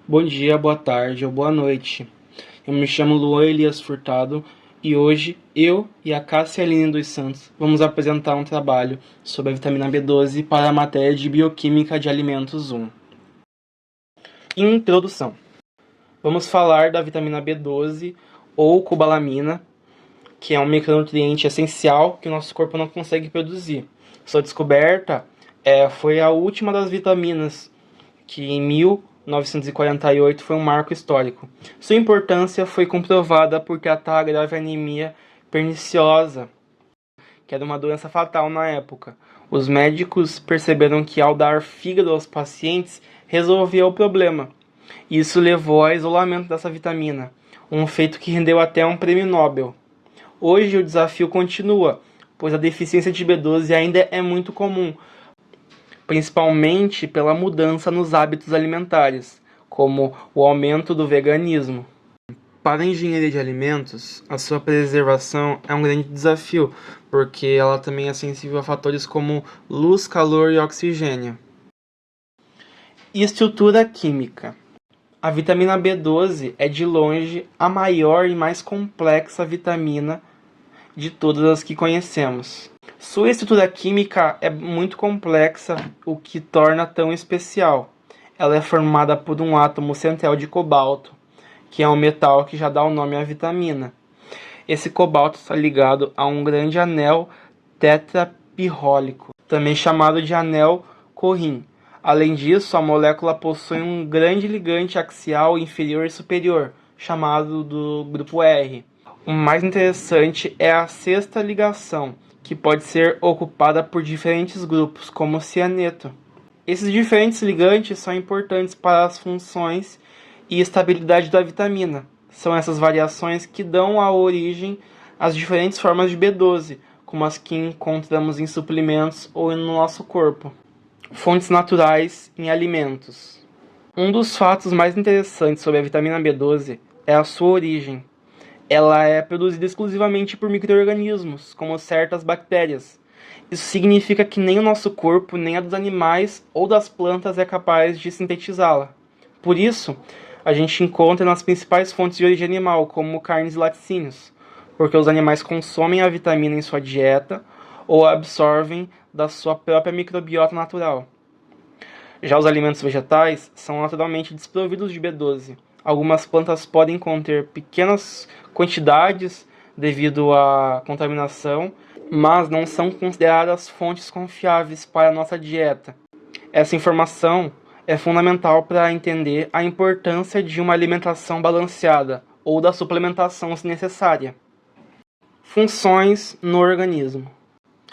Bom dia, boa tarde ou boa noite. Eu me chamo Luan Elias Furtado e hoje eu e a Cássia Aline dos Santos vamos apresentar um trabalho sobre a vitamina B12 para a matéria de Bioquímica de Alimentos 1. Introdução. Vamos falar da vitamina B12 ou cobalamina, que é um micronutriente essencial que o nosso corpo não consegue produzir. Sua descoberta foi a última das vitaminas, que em 1948 foi um marco histórico. Sua importância foi comprovada por tratar a grave anemia perniciosa, que era uma doença fatal na época. Os médicos perceberam que ao dar fígado aos pacientes resolvia o problema. Isso levou ao isolamento dessa vitamina, um feito que rendeu até um prêmio Nobel. Hoje o desafio continua, pois a deficiência de B12 ainda é muito comum, principalmente pela mudança nos hábitos alimentares, como o aumento do veganismo. Para a engenharia de alimentos, a sua preservação é um grande desafio, porque ela também é sensível a fatores como luz, calor e oxigênio. Estrutura química. A vitamina B12 é de longe a maior e mais complexa vitamina de todas as que conhecemos. Sua estrutura química é muito complexa, o que torna tão especial. Ela é formada por um átomo central de cobalto, que é um metal que já dá o nome à vitamina. Esse cobalto está ligado a um grande anel tetrapirrólico, também chamado de anel Corrin. Além disso, a molécula possui um grande ligante axial inferior e superior, chamado do grupo R. O mais interessante é a sexta ligação, que pode ser ocupada por diferentes grupos, como o cianeto. Esses diferentes ligantes são importantes para as funções e estabilidade da vitamina. São essas variações que dão a origem às diferentes formas de B12, como as que encontramos em suplementos ou no nosso corpo. Fontes naturais em alimentos. Um dos fatos mais interessantes sobre a vitamina B12 é a sua origem. Ela é produzida exclusivamente por micro-organismos, como certas bactérias. Isso significa que nem o nosso corpo, nem a dos animais ou das plantas é capaz de sintetizá-la. Por isso, a gente encontra nas principais fontes de origem animal, como carnes e laticínios, porque os animais consomem a vitamina em sua dieta ou a absorvem da sua própria microbiota natural. Já os alimentos vegetais são naturalmente desprovidos de B12. Algumas plantas podem conter pequenas quantidades devido à contaminação, mas não são consideradas fontes confiáveis para a nossa dieta. Essa informação é fundamental para entender a importância de uma alimentação balanceada ou da suplementação se necessária. Funções no organismo.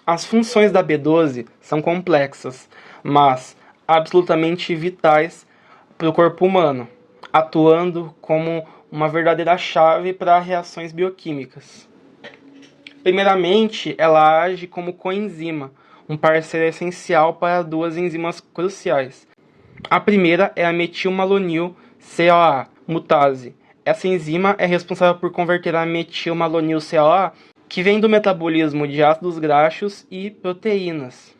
As funções da B12 são complexas, mas absolutamente vitais para o corpo humano, atuando como uma verdadeira chave para reações bioquímicas. Primeiramente, ela age como coenzima, um parceiro essencial para duas enzimas cruciais. A primeira é a metilmalonil-CoA mutase. Essa enzima é responsável por converter a metilmalonil-CoA, que vem do metabolismo de ácidos graxos e proteínas,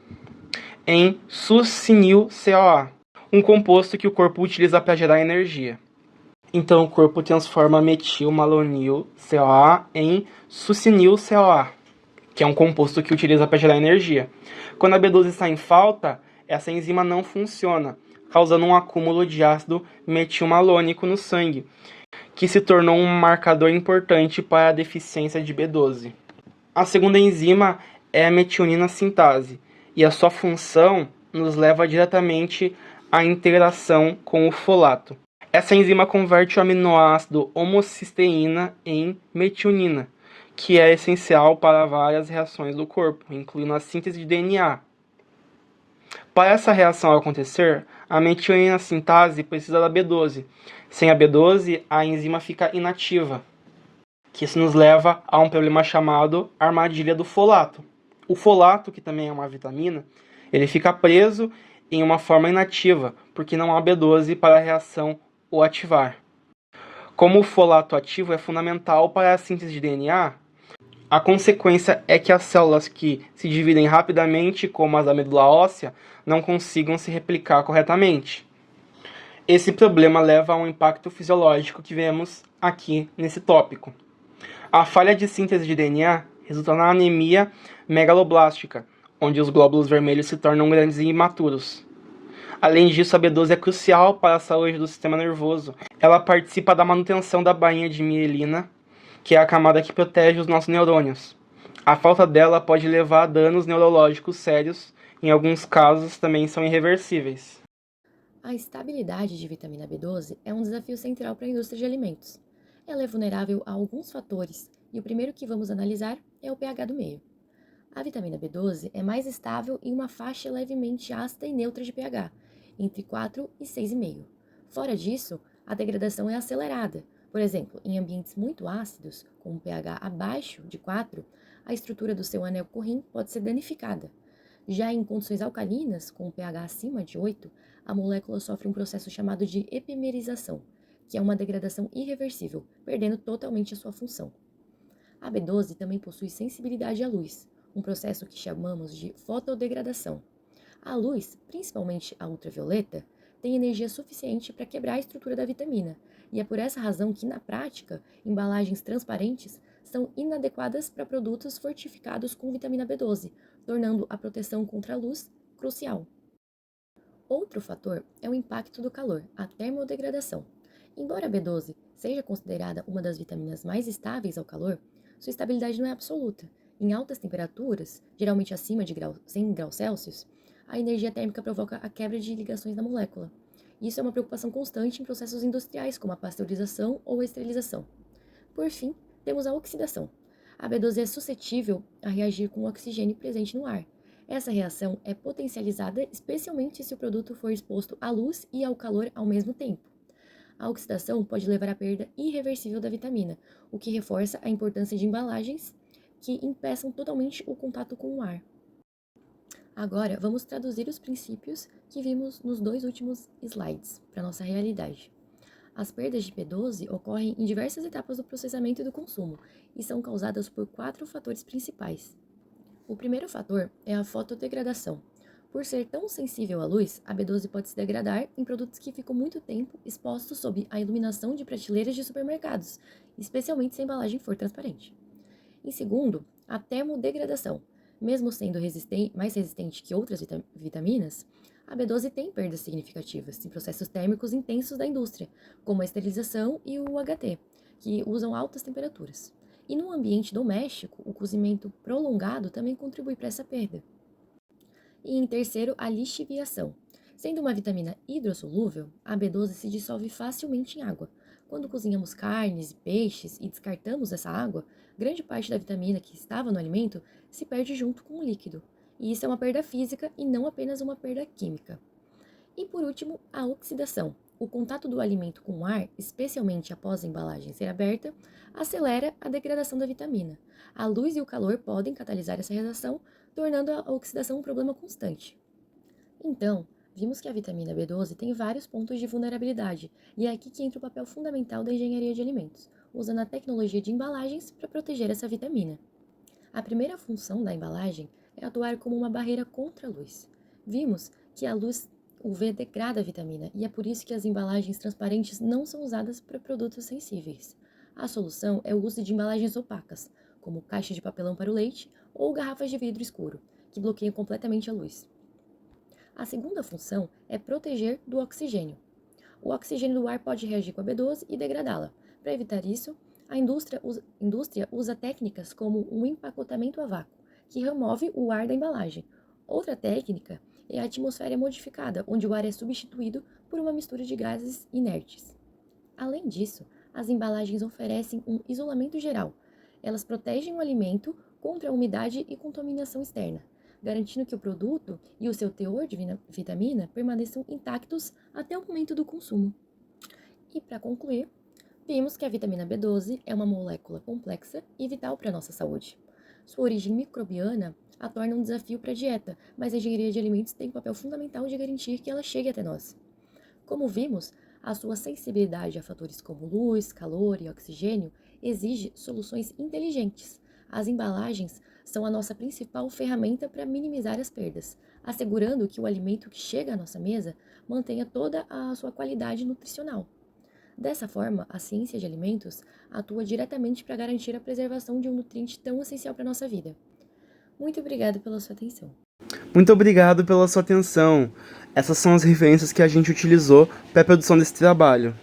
em succinil-CoA, um composto que o corpo utiliza para gerar energia. Então o corpo transforma metilmalonil-CoA em succinil-CoA, que é um composto que utiliza para gerar energia. Quando a B12 está em falta, essa enzima não funciona, causando um acúmulo de ácido metilmalônico no sangue, que se tornou um marcador importante para a deficiência de B12. A segunda enzima é a metionina sintase, e a sua função nos leva diretamente à interação com o folato. Essa enzima converte o aminoácido homocisteína em metionina, que é essencial para várias reações do corpo, incluindo a síntese de DNA. Para essa reação acontecer, a metionina sintase precisa da B12. Sem a B12, a enzima fica inativa, que isso nos leva a um problema chamado armadilha do folato. O folato, que também é uma vitamina, ele fica preso em uma forma inativa, porque não há B12 para a reação o ativar. Como o folato ativo é fundamental para a síntese de DNA, a consequência é que as células que se dividem rapidamente, como as da medula óssea, não consigam se replicar corretamente. Esse problema leva a um impacto fisiológico que vemos aqui nesse tópico. A falha de síntese de DNA resulta na anemia megaloblástica, onde os glóbulos vermelhos se tornam grandes e imaturos. Além disso, a B12 é crucial para a saúde do sistema nervoso. Ela participa da manutenção da bainha de mielina, que é a camada que protege os nossos neurônios. A falta dela pode levar a danos neurológicos sérios, em alguns casos também são irreversíveis. A estabilidade de vitamina B12 é um desafio central para a indústria de alimentos. Ela é vulnerável a alguns fatores, e o primeiro que vamos analisar é o pH do meio. A vitamina B12 é mais estável em uma faixa levemente ácida e neutra de pH, entre 4 e 6,5. Fora disso, a degradação é acelerada. Por exemplo, em ambientes muito ácidos, com um pH abaixo de 4, a estrutura do seu anel Corrin pode ser danificada. Já em condições alcalinas, com um pH acima de 8, a molécula sofre um processo chamado de epimerização, que é uma degradação irreversível, perdendo totalmente a sua função. A B12 também possui sensibilidade à luz, um processo que chamamos de fotodegradação. A luz, principalmente a ultravioleta, tem energia suficiente para quebrar a estrutura da vitamina, e é por essa razão que, na prática, embalagens transparentes são inadequadas para produtos fortificados com vitamina B12, tornando a proteção contra a luz crucial. Outro fator é o impacto do calor, a termodegradação. Embora a B12 seja considerada uma das vitaminas mais estáveis ao calor, sua estabilidade não é absoluta. Em altas temperaturas, geralmente acima de 100 graus Celsius, a energia térmica provoca a quebra de ligações da molécula. Isso é uma preocupação constante em processos industriais, como a pasteurização ou a esterilização. Por fim, temos a oxidação. A B12 é suscetível a reagir com o oxigênio presente no ar. Essa reação é potencializada especialmente se o produto for exposto à luz e ao calor ao mesmo tempo. A oxidação pode levar à perda irreversível da vitamina, o que reforça a importância de embalagens que impeçam totalmente o contato com o ar. Agora, vamos traduzir os princípios que vimos nos dois últimos slides para nossa realidade. As perdas de B12 ocorrem em diversas etapas do processamento e do consumo e são causadas por 4 fatores principais. O primeiro fator é a fotodegradação. Por ser tão sensível à luz, a B12 pode se degradar em produtos que ficam muito tempo expostos sob a iluminação de prateleiras de supermercados, especialmente se a embalagem for transparente. Em segundo, a termodegradação. Mesmo sendo mais resistente que outras vitaminas, a B12 tem perdas significativas em processos térmicos intensos da indústria, como a esterilização e o UHT, que usam altas temperaturas. E no ambiente doméstico, o cozimento prolongado também contribui para essa perda. E em terceiro, a lixiviação. Sendo uma vitamina hidrossolúvel, a B12 se dissolve facilmente em água. Quando cozinhamos carnes e peixes e descartamos essa água, grande parte da vitamina que estava no alimento se perde junto com o líquido. E isso é uma perda física e não apenas uma perda química. E por último, a oxidação. O contato do alimento com o ar, especialmente após a embalagem ser aberta, acelera a degradação da vitamina. A luz e o calor podem catalisar essa reação, tornando a oxidação um problema constante. Então, vimos que a vitamina B12 tem vários pontos de vulnerabilidade, e é aqui que entra o papel fundamental da engenharia de alimentos, usando a tecnologia de embalagens para proteger essa vitamina. A primeira função da embalagem é atuar como uma barreira contra a luz. Vimos que a luz UV degrada a vitamina e é por isso que as embalagens transparentes não são usadas para produtos sensíveis. A solução é o uso de embalagens opacas, como caixa de papelão para o leite ou garrafas de vidro escuro, que bloqueiam completamente a luz. A segunda função é proteger do oxigênio. O oxigênio do ar pode reagir com a B12 e degradá-la. Para evitar isso, a indústria usa técnicas como um empacotamento a vácuo, que remove o ar da embalagem. Outra técnica é a atmosfera modificada, onde o ar é substituído por uma mistura de gases inertes. Além disso, as embalagens oferecem um isolamento geral. Elas protegem o alimento contra a umidade e contaminação externa, garantindo que o produto e o seu teor de vitamina permaneçam intactos até o momento do consumo. E para concluir, vimos que a vitamina B12 é uma molécula complexa e vital para a nossa saúde. Sua origem microbiana a torna um desafio para a dieta, mas a engenharia de alimentos tem um papel fundamental de garantir que ela chegue até nós. Como vimos, a sua sensibilidade a fatores como luz, calor e oxigênio exige soluções inteligentes. As embalagens são a nossa principal ferramenta para minimizar as perdas, assegurando que o alimento que chega à nossa mesa mantenha toda a sua qualidade nutricional. Dessa forma, a ciência de alimentos atua diretamente para garantir a preservação de um nutriente tão essencial para a nossa vida. Muito obrigada pela sua atenção. Muito obrigado pela sua atenção. Essas são as referências que a gente utilizou para a produção desse trabalho.